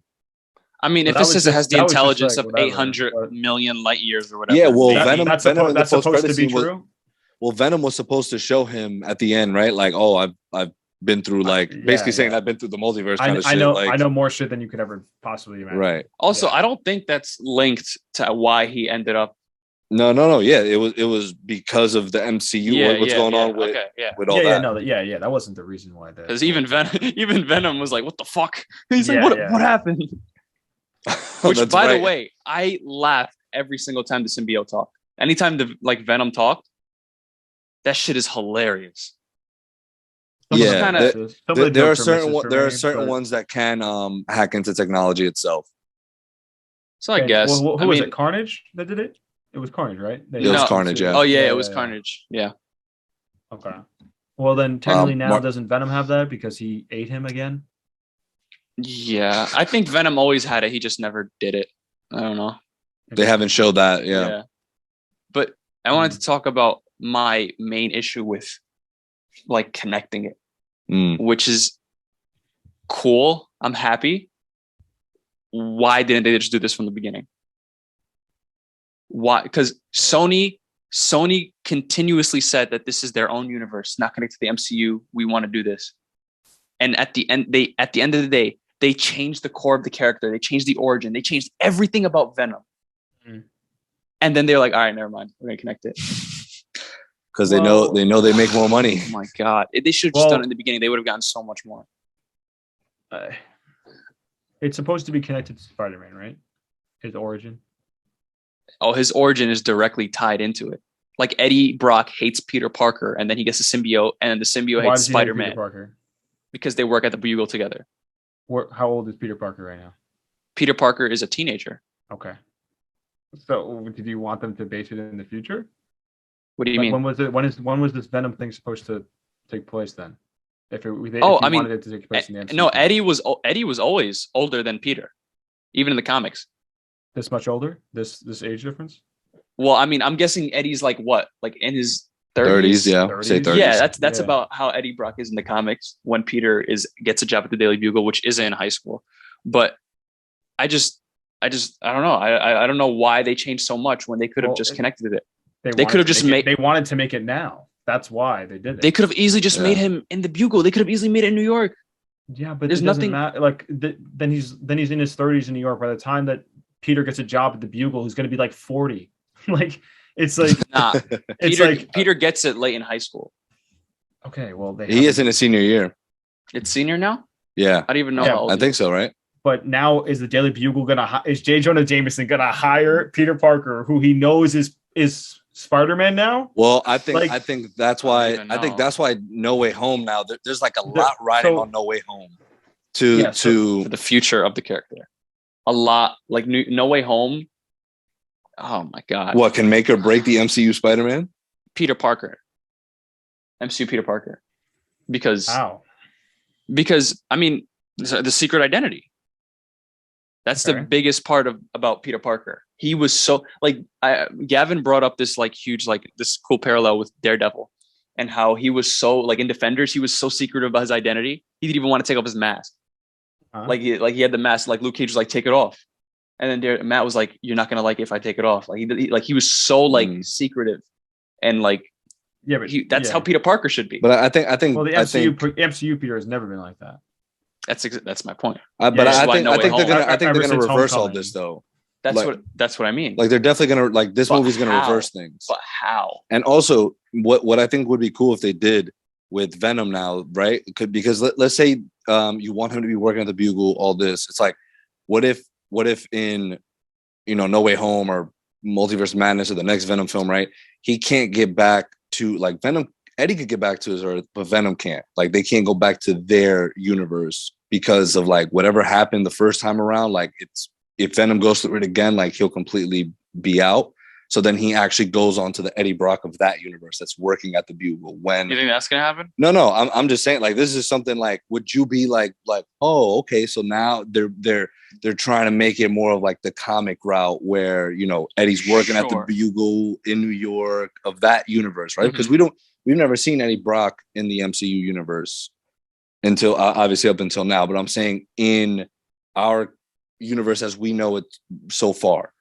I mean, if it says it has the intelligence of 800 million light years or whatever. Yeah, well, Venom. That's supposed to be true. Well, Venom was supposed to show him at the end, right? Like, oh, I've been through like basically saying I've been through the multiverse kind of shit. I know more shit than you could ever possibly imagine. Right. Also, I don't think that's linked to why he ended up. No. Yeah, it was because of the MCU. What's going on with all that? That wasn't the reason why. Because even Venom was like, "What the fuck?" He's like, "What happened?" Which, by the way, I laughed every single time the symbiote talked. Anytime Venom talked, that shit is hilarious. There are certain ones that can hack into technology itself. So I guess who was it? Carnage that did it. It was Carnage, right? It was Carnage. Yeah. Oh yeah, it was Carnage. Yeah. Okay. Well, then technically now doesn't Venom have that because he ate him again? Yeah, I think Venom always had it. He just never did it. I don't know. They haven't showed that. Yeah. But I wanted to talk about my main issue with like connecting it, which is cool. I'm happy. Why didn't they just do this from the beginning? Why? Because Sony continuously said that this is their own universe, not connected to the MCU. We want to do this. And at the end of the day, they changed the core of the character. They changed the origin. They changed everything about Venom. And then they're like, all right, never mind. We're going to connect it. Because they know they make more money. Oh my God. They should have just done it in the beginning. They would have gotten so much more. It's supposed to be connected to Spider-Man, right? His origin. Oh, his origin is directly tied into it. Like Eddie Brock hates Peter Parker, and then he gets a symbiote, and the symbiote hates Spider-Man. Peter Parker? Because they work at the Bugle together. How old is Peter Parker right now? Peter Parker is a teenager. Okay. So, did you want them to base it in the future? What do you mean? When was this Venom thing supposed to take place then? Wanted it to take place in the MCU. No, Eddie was always older than Peter, even in the comics. This much older? This age difference? Well, I mean, I'm guessing Eddie's like what? Like in his 30s? Yeah. 30s? Say 30s. Yeah, that's about how Eddie Brock is in the comics when Peter gets a job at the Daily Bugle, which isn't in high school. But I don't know. I don't know why they changed so much when they could have just connected it. They could have just made. They wanted to make it now. That's why they did it. They could have easily just made him in the Bugle. They could have easily made it in New York. Yeah, but there's nothing. Like then he's in his 30s in New York. By the time that Peter gets a job at the Bugle, he's going to be like 40. Like it's like nah. Peter gets it late in high school. Okay, well he is in his senior year. It's senior now. Yeah, I don't even know. Yeah, how old I think so, right? But now is the Daily Bugle is J. Jonah Jameson gonna hire Peter Parker, who he knows is Spider-Man now? Well, I think that's why No Way Home now. There's like a lot riding on No Way Home to for the future of the character. A lot like No Way Home. Oh my God! What can make or break the MCU Spider-Man? Peter Parker, MCU Peter Parker, because I mean the secret identity. That's the biggest part about Peter Parker. He was so like Gavin brought up this like huge like this cool parallel with Daredevil and how he was so like in Defenders he was so secretive about his identity he didn't even want to take off his mask. Like he had the mask like Luke Cage was like take it off, and then Matt was like you're not gonna like it if I take it off. Like he was so like secretive and like that's how Peter Parker should be. But I think well the MCU Peter has never been like that. That's my point. But I think they're gonna reverse all this though. That's what I mean. Like they're definitely gonna like this movie's gonna reverse things. But how? And also, what I think would be cool if they did with Venom now, right? Because let's say you want him to be working at the Bugle, all this. It's like, what if in No Way Home or Multiverse Madness or the next Venom film, right? He can't get back to like Venom. Eddie could get back to his Earth, but Venom can't. Like they can't go back to their universe because of like whatever happened the first time around. Like if Venom goes through it again, like he'll completely be out. So then he actually goes on to the Eddie Brock of that universe that's working at the Bugle. When you think that's gonna happen? No, I'm just saying like this is something like would you be like oh okay so now they're trying to make it more of like the comic route where Eddie's working at the Bugle in New York of that universe, right? Because we've never seen Eddie Brock in the MCU universe until obviously up until now. But I'm saying in our universe as we know it so far,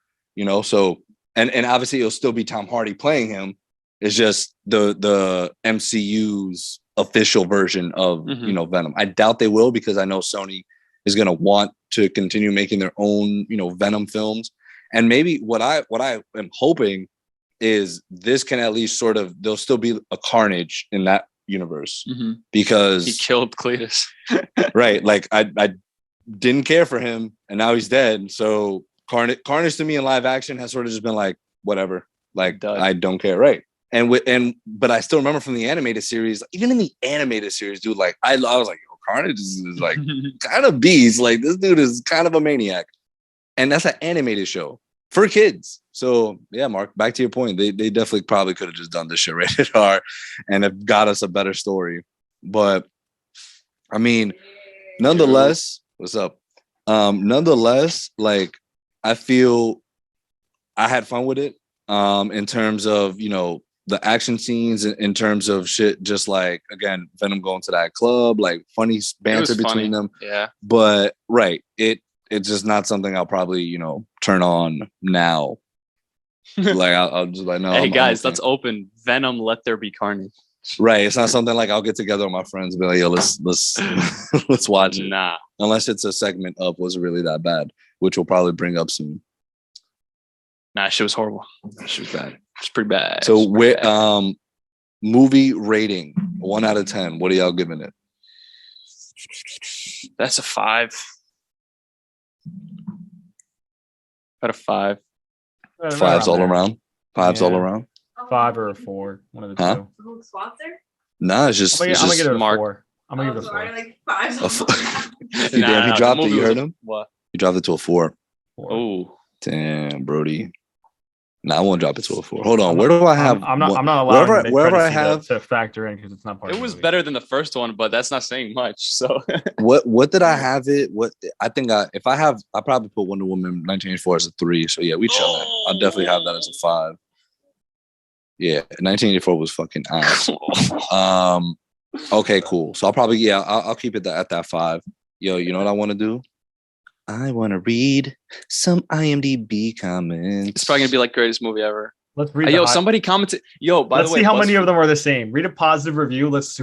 so and obviously it'll still be Tom Hardy playing him. It's just the MCU's official version of Venom. I doubt they will because I know Sony is going to want to continue making their own Venom films. And maybe what I am hoping is this can at least sort of there'll still be a Carnage in that universe because he killed Cletus. Right. Like I didn't care for him and now he's dead. So Carnage to me in live action has sort of just been like, whatever, like I don't care. Right. But I still remember from the animated series, even in the animated series, dude, like I was like, yo, Carnage is like kind of beast. Like this dude is kind of a maniac. And that's an animated show for kids. So yeah, Mark, back to your point. They definitely probably could have just done this shit rated R and have got us a better story. But I mean, nonetheless, what's up? Nonetheless, like I feel I had fun with it. In terms of, the action scenes, in terms of shit, just like again, Venom going to that club, like funny banter between them. Yeah. But right, it's just not something I'll probably, turn on now. Like I'll just like no. Hey guys, let's open Venom. Let There Be Carnage. Right, it's not something like I'll get together with my friends and be like, yo, let's let's watch it. Nah, unless it's a segment of was it really that bad, which we'll probably bring up soon. Nah, shit was horrible. She was bad. It's pretty bad. So movie rating 1 out of 10. What are y'all giving it? That's a 5. Out of 5. Fives all around. Fives all around. 5 or a 4. One of the two. Who sponsor? Nah, it's just. I'm gonna give it a Marc. 4. I'm gonna give it a 4. Like 5. He dropped it. You heard him? What? He dropped it to a 4. Oh, damn, Brody. Nah, I won't drop it to a 4. Hold on. Where do I have? I'm not allowed wherever I have to factor in because it's not part. It was better than the first one, but that's not saying much. So what did I have it? What I think I probably put Wonder Woman 1984 as a 3. So yeah, we chilling. I'll definitely have that as a 5. Yeah, 1984 was fucking ass. Okay, cool. So I'll keep it at that 5. Yo, you know what I want to do? I want to read some IMDb comments. It's probably gonna be like greatest movie ever. Let's read. Somebody commented. Yo, by the way, let's see how many of them are the same. Read a positive review. Let's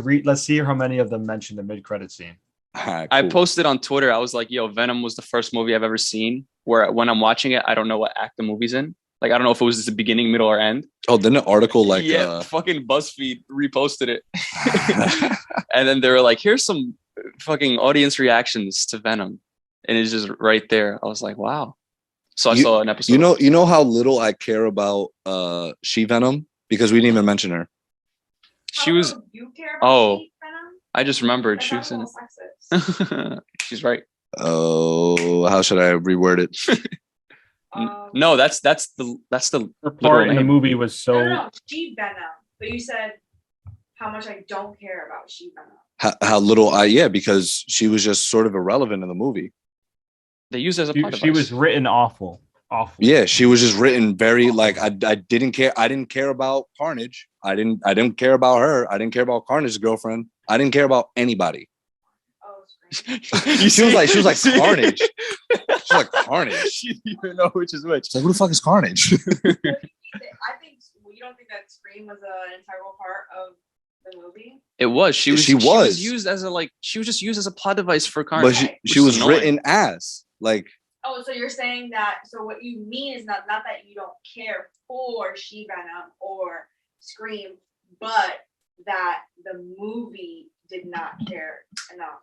see how many of them mention the mid-credit scene. Right, cool. I posted on Twitter. I was like, "Yo, Venom was the first movie I've ever seen where when I'm watching it, I don't know what act the movie's in. Like, I don't know if it was just the beginning, middle, or end." Oh, then the article fucking BuzzFeed reposted it, and then they were like, "Here's some fucking audience reactions to Venom," and it's just right there. I was like, "Wow." So I saw an episode. You know how little I care about She Venom because we didn't even mention her. She was. You care about She Venom? I just remembered she was in it. She's right. Oh, how should I reword it? No, that's the Her part in the movie was so. No, She Venom. But you said how much I don't care about She Venom. How little because she was just sort of irrelevant in the movie. They used as a plot device. She was written awful. Yeah, she was just written very like I didn't care. I didn't care about Carnage. I didn't care about her. I didn't care about Carnage's girlfriend. I didn't care about anybody. Oh, she was like Carnage. She's like Carnage. You don't know which is which. It's like, who the fuck is Carnage? I think you don't think that Scream was an integral part of the movie? It was. She was used as she was just used as a plot device for Carnage. But she was written as like. Oh, so you're saying that? So what you mean is not that you don't care for She Venom or Scream, but that the movie did not care enough.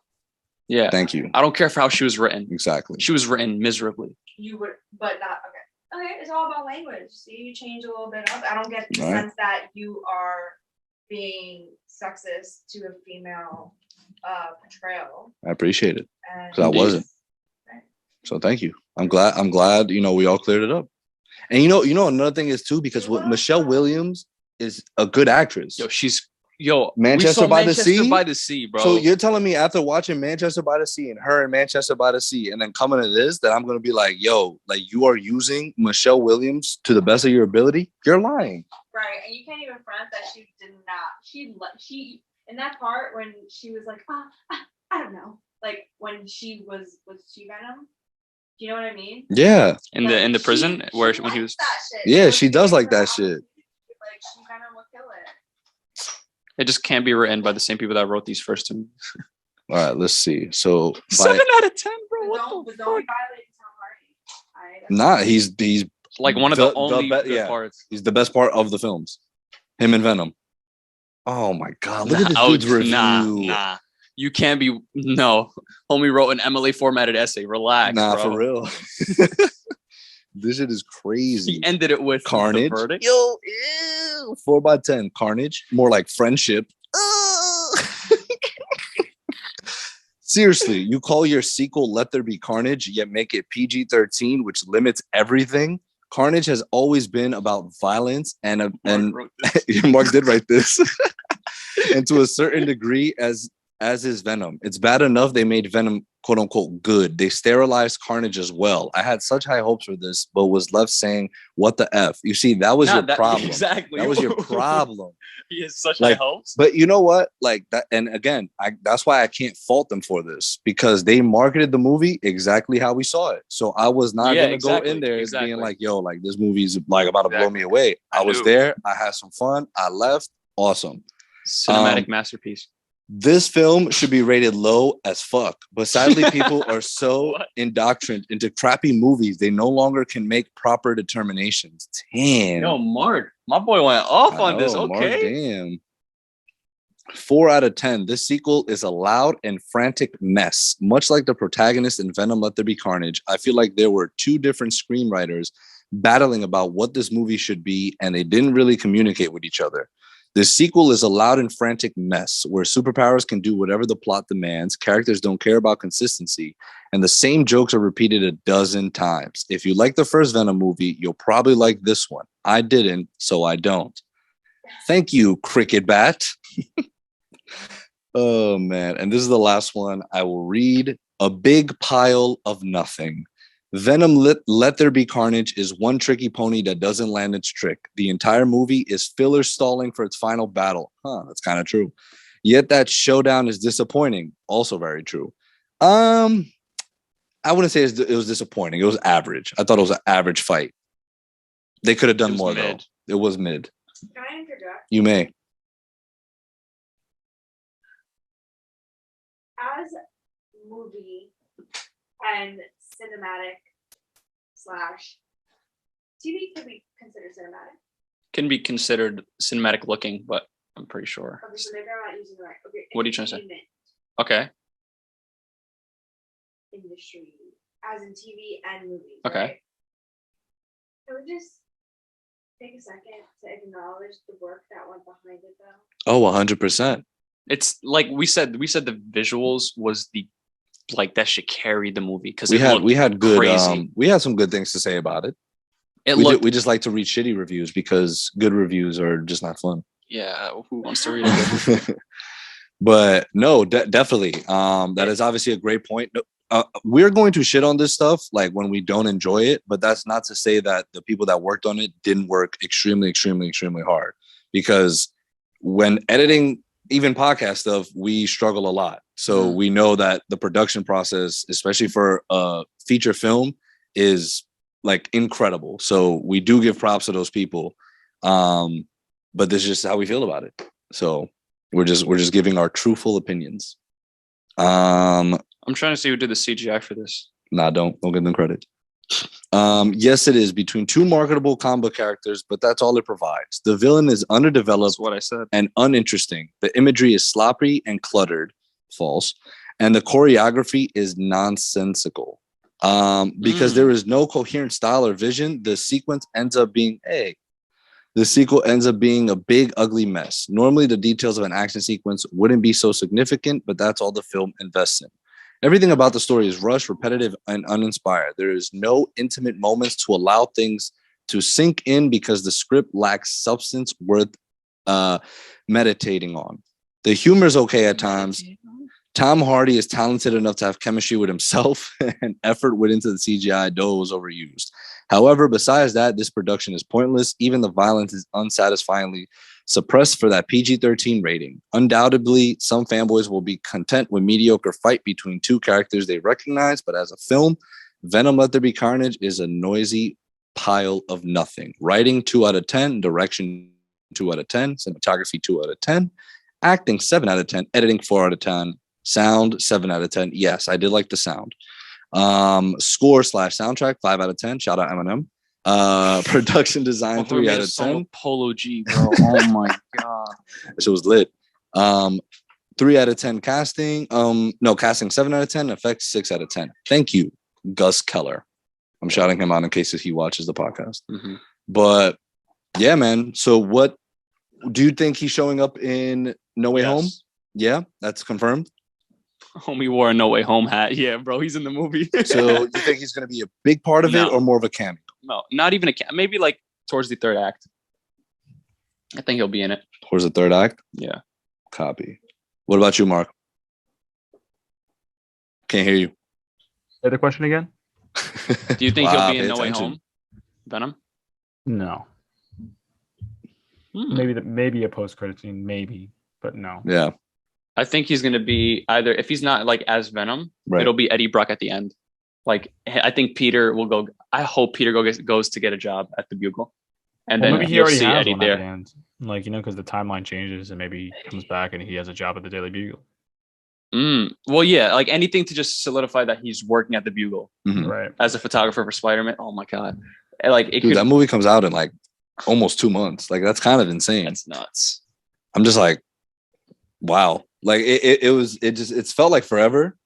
Yeah. Thank you. I don't care for how she was written. Exactly. She was written miserably. You would, but not okay. Okay, it's all about language. See, you change a little bit up. I don't get the sense that you are being sexist to a female portrayal. I appreciate it because I wasn't. So thank you. I'm glad. We all cleared it up. And another thing is too because Michelle Williams is a good actress. Manchester by the Sea. By the Sea, bro. So you're telling me after watching Manchester by the Sea and her in Manchester by the Sea and then coming to this that I'm gonna be like, yo, like you are using Michelle Williams to the best of your ability? You're lying. Right, and you can't even front that she did not. She in that part when she was like, I don't know, like when she was She Venom. Do you know what I mean? Yeah. In the prison when he was. Yeah, she does like that shit. Like She Venom will kill it. It just can't be written by the same people that wrote these first two. All right, let's see. So 7 out of 10, bro. What the fuck? Nah, he's like one of the only good parts. He's the best part of the films. Him and Venom. Oh my god! Look at this dude's review. Nah. You can't be Homie wrote an MLA formatted essay. Relax, bro. For real. This shit is crazy. He ended it with Carnage. The verdict. Yo, ew. 4/10. Carnage. More like friendship. Seriously, you call your sequel "Let There Be Carnage," yet make it PG-13, which limits everything. Carnage has always been about violence, and Marc did write this, and to a certain degree, as is Venom. It's bad enough they made Venom quote unquote good. They sterilized Carnage as well. I had such high hopes for this, but was left saying, "What the f?" You see, that was your problem. Exactly, that was your problem. He has such high hopes. But you know what? Like that, and again, that's why I can't fault them for this because they marketed the movie exactly how we saw it. So I was not gonna go in there being like, "Yo, like this movie's like about to blow me away." I was there. I had some fun. I left. Awesome. Cinematic masterpiece. This film should be rated low as fuck, but sadly, people are so indoctrinated into crappy movies they no longer can make proper determinations. Damn. Yo, Marc, my boy went off on this. Okay. Marc, damn. 4 out of 10. This sequel is a loud and frantic mess, much like the protagonist in Venom: Let There Be Carnage. I feel like there were two different screenwriters battling about what this movie should be, and they didn't really communicate with each other. The sequel is a loud and frantic mess where superpowers can do whatever the plot demands, characters don't care about consistency, and the same jokes are repeated a dozen times. If you like the first Venom movie, you'll probably like this one. I didn't, so I don't. Thank you, Cricket Bat. Oh, man. And this is the last one I will read. A big pile of nothing. Venom Let There Be Carnage is one tricky pony that doesn't land its trick. The entire movie is filler stalling for its final battle. That's kind of true. Yet that showdown is disappointing. Also very true. I wouldn't say it was disappointing. It was average. I thought it was an average fight. They could have done more, though. It was mid. Can I interject? You may. As movie and cinematic / TV could be considered cinematic. Can be considered cinematic looking, but I'm pretty sure. Okay, so maybe I'm not using the right. Okay. What are you trying to say? Okay. Industry, as in TV and movies. Okay. Right? Can we just take a second to acknowledge the work that went behind it, though? Oh, 100%. It's like we said the visuals was the that should carry the movie because we had good crazy. We had some good things to say about it. We just like to read shitty reviews because good reviews are just not fun. Yeah, who wants to read it? But no, definitely. That is obviously a great point. We're going to shit on this stuff like when we don't enjoy it, but that's not to say that the people that worked on it didn't work extremely, extremely, extremely hard. Because when editing even podcast stuff, we struggle a lot. So we know that the production process, especially for a feature film, is like incredible. So we do give props to those people. But this is just how we feel about it. So we're just giving our truthful opinions. I'm trying to see who did the CGI for this. Nah, don't give them credit. Yes, it is between two marketable combo characters, but that's all it provides. The villain is underdeveloped. That's what I said. And uninteresting. The imagery is sloppy and cluttered. False. And the choreography is nonsensical. Because there is no coherent style or vision, the sequel ends up being a big, ugly mess. Normally, the details of an action sequence wouldn't be so significant, but that's all the film invests in. Everything about the story is rushed, repetitive, and uninspired. There is no intimate moments to allow things to sink in because the script lacks substance worth meditating on. The humor is okay at times. Tom Hardy is talented enough to have chemistry with himself and effort went into the CGI, though it was overused. However, besides that, this production is pointless. Even the violence is unsatisfyingly suppressed for that PG-13 rating. Undoubtedly, some fanboys will be content with mediocre fight between two characters they recognize, but as a film, Venom Let There Be Carnage is a noisy pile of nothing. Writing 2 out of 10, direction 2 out of 10, cinematography 2 out of 10, acting 7 out of 10, editing 4 out of 10, sound 7 out of 10. Yes, I did like the sound. Score / soundtrack 5 out of 10. Shout out Eminem. Production design 3 out of 10. Polo G, bro. Oh my god, this was lit. 3 out of 10 casting. Casting 7 out of 10. Effects 6 out of 10. Thank you, Gus Keller. I'm shouting him out in case he watches the podcast. But yeah, man. So what do you think he's showing up in No Way Home? Yeah, that's confirmed. Homie wore a No Way Home hat. Yeah, bro, he's in the movie. So you think he's going to be a big part of it or more of a cameo? No, not even a cameo. Maybe like towards the third act. I think he'll be in it. Towards the third act? Yeah. Copy. What about you, Mark? Can't hear you. Say the question again. Do you think he'll be in No Way Home? Venom? No. Maybe a post-credit scene, maybe, but no. Yeah. I think he's going to be either, if he's not like as Venom, it'll be Eddie Brock at the end. Like, I think Peter will go. I hope Peter goes to get a job at the Bugle. And then maybe he already see has Eddie one there. at the end. Like, because the timeline changes and maybe he comes back and he has a job at the Daily Bugle. Well, yeah, like anything to just solidify that he's working at the Bugle. Right. As a photographer for Spider-Man. Oh my God. Like, that movie comes out in like almost 2 months. Like, that's kind of insane. That's nuts. I'm just like, wow. Like it felt like forever.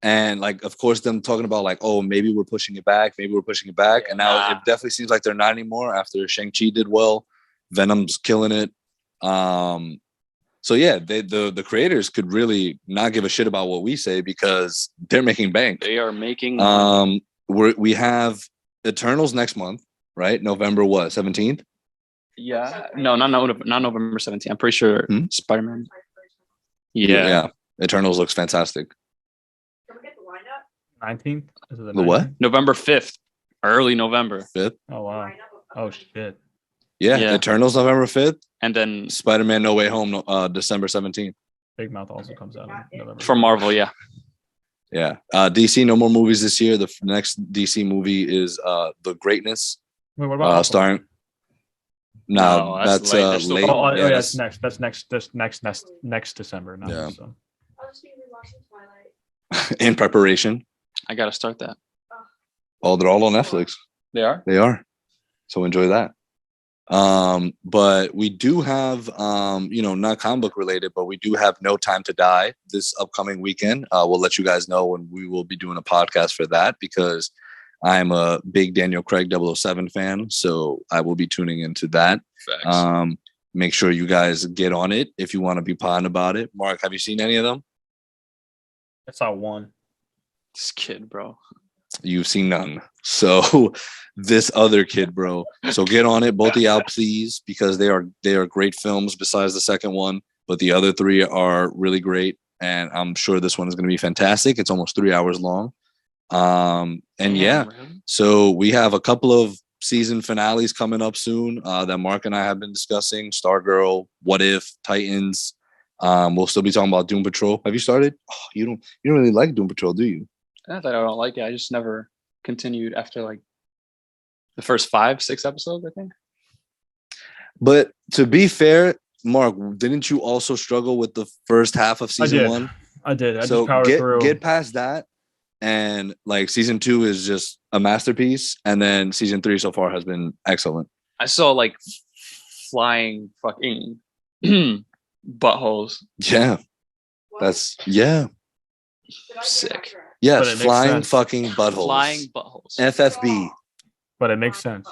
And like, of course, them talking about like, oh, maybe we're pushing it back. And now it definitely seems like they're not anymore after Shang-Chi did well. Venom's killing it. So yeah, the creators could really not give a shit about what we say because they're making bank. They are making we have Eternals next month, right? November 17th? Yeah. No, not November 17th. I'm pretty sure Spider-Man. Yeah. Eternals looks fantastic. Can we get the lineup? 19th? Is it The what? 19th? November 5th, early November. 5th. Oh wow. Oh shit. Yeah. Eternals November 5th. And then Spider-Man No Way Home December 17th. Big Mouth also comes out in November. for Marvel, yeah. Yeah. DC, no more movies this year. The next DC movie is The Greatness. Wait, what about starring. No, that's late. They're still late. Oh, Yeah, yeah, that's next December now. Yeah. So. I'll just be rewatching Twilight. in preparation. I gotta start that. Oh, they're all on Netflix. They are? They are. So enjoy that. But we do have not comic book related, but we do have No Time to Die this upcoming weekend. We'll let you guys know when we will be doing a podcast for that, because I'm a big Daniel Craig 007 fan, so I will be tuning into that. Facts. Make sure you guys get on it if you want to be podding about it. Mark, have you seen any of them? I saw one. This kid, bro. You've seen none. So this other kid, bro. So get on it, both of y'all, please, because they are great films besides the second one, but the other three are really great, and I'm sure this one is going to be fantastic. It's almost 3 hours long. So we have a couple of season finales coming up soon that Mark and I have been discussing. Stargirl, What If, Titans. We'll still be talking about Doom Patrol. Have you started? Oh, you don't really like Doom Patrol, do you? Not that I don't like it. I just never continued after like the first 5-6 episodes, I think. But to be fair, Mark, didn't you also struggle with the first half of season 1? I did. I so just powered through. Get past that, and like season 2 is just a masterpiece, and then season 3 so far has been excellent. I saw like flying fucking buttholes. Yeah, that's Sick. Yes, flying fucking buttholes. Flying buttholes. FFB. But it makes sense.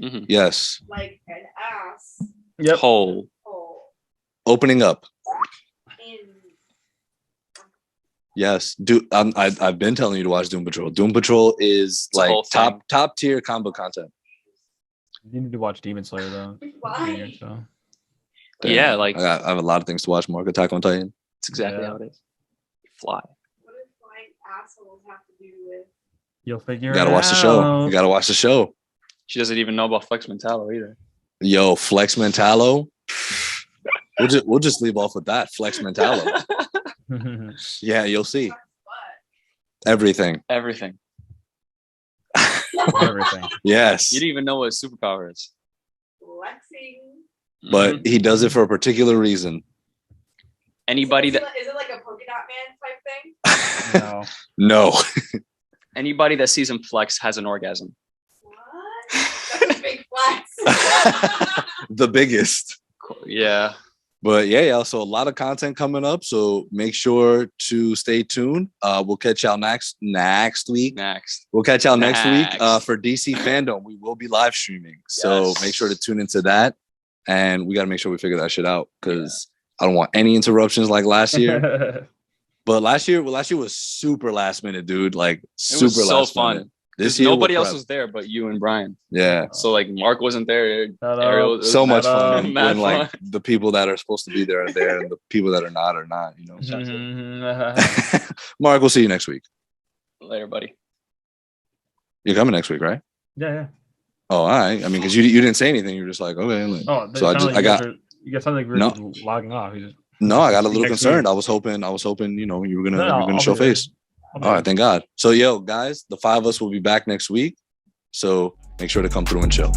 Mm-hmm. Yes. Like an ass. Yep. Hole. Opening up. In. Yes, dude. I've been telling you to watch Doom Patrol. Doom Patrol is It's a whole like thing. top tier combo content. You need to watch Demon Slayer though. Why? So. Yeah, like I have a lot of things to watch. Mark, Attack on Titan. it's exactly Yeah. how it is. Fly. What do flying assholes have to do with? You'll figure You gotta it watch the show. out. You gotta watch the show. She doesn't even know about Flex Mentallo either. Yo, Flex Mentallo. We'll just leave off with that. Flex Mentallo. Yeah, you'll see What? everything. Everything. Everything. Yes, You didn't even know what a superpower is. Flexing. but Mhm. he does it for a particular reason. anybody is that it like a polka dot man type thing? No. No. anybody that sees him flex has an orgasm. What? That's a big flex. The biggest. Yeah. But yeah, so a lot of content coming up. So make sure to stay tuned. We'll catch y'all next week. Next. We'll catch y'all next week Next. for DC Fandom. We will be live streaming. So Yes. make sure to tune into that. And we got to make sure we figure that shit out, because I don't want any interruptions like last year. But last year was super last minute, dude. Like It super was so last fun. minute. This year Nobody we're else prep. was there but you and Brian. Yeah. So like Mark wasn't there. Shout out. Ariel, it was So much Mad fun mad when like fun. the people that are supposed to be there are there, and the people that are not, you know. Mark, we'll see you next week. Later, buddy. You're coming next week, right? Yeah. Oh, all right. I mean, because you didn't say anything. You're just like, okay. Like, Oh, so I got you guys sound like we're No. just logging off. You just, no. I got a little Next concerned. week. I was hoping. You know, you were gonna No, you're gonna I'll show be there. face. All right, thank God. So, yo, guys, the 5 of us will be back next week. So make sure to come through and chill.